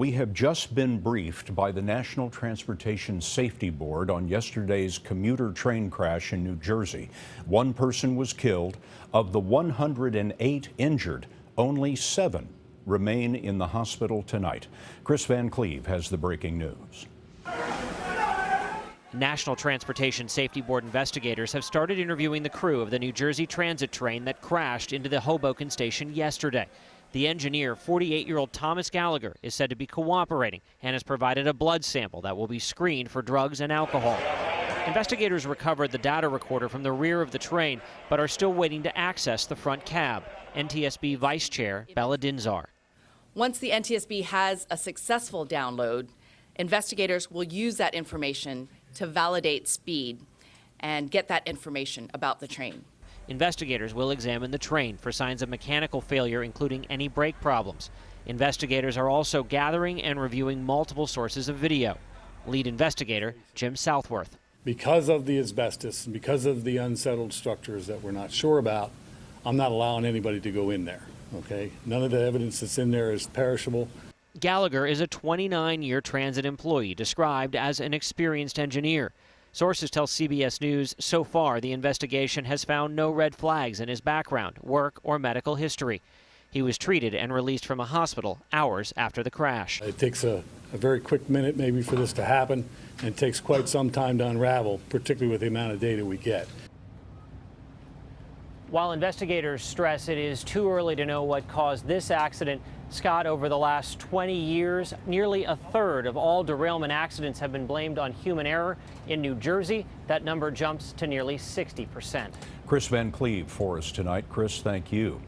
We have just been briefed by the National Transportation Safety Board on yesterday's commuter train crash in New Jersey. One person was killed. Of the 108 injured, only 7 remain in the hospital tonight. Kris Van Cleave has the breaking news. National Transportation Safety Board investigators have started interviewing the crew of the New Jersey Transit train that crashed into the Hoboken station yesterday. The engineer, 48-year-old Thomas Gallagher, is said to be cooperating and has provided a blood sample that will be screened for drugs and alcohol. Investigators recovered the data recorder from the rear of the train, but are still waiting to access the front cab. NTSB Vice Chair Bella Dinzar. Once the NTSB has a successful download, investigators will use that information to validate speed and get that information about the train. Investigators will examine the train for signs of mechanical failure, including any brake problems. Investigators are also gathering and reviewing multiple sources of video. Lead investigator Jim Southworth. Because of the asbestos and because of the unsettled structures that we're not sure about, I'm not allowing anybody to go in there, okay? None of the evidence that's in there is perishable. Gallagher is a 29-year transit employee described as an experienced engineer. Sources tell CBS News so far the investigation has found no red flags in his background, work, or medical history. He was treated and released from a hospital hours after the crash. It takes a very quick minute maybe for this to happen, and it takes quite some time to unravel, particularly with the amount of data we get. While investigators stress it is too early to know what caused this accident, Scott, over the last 20 years, nearly a third of all derailment accidents have been blamed on human error. In New Jersey, that number jumps to nearly 60%. Kris Van Cleave for us tonight. Kris, thank you.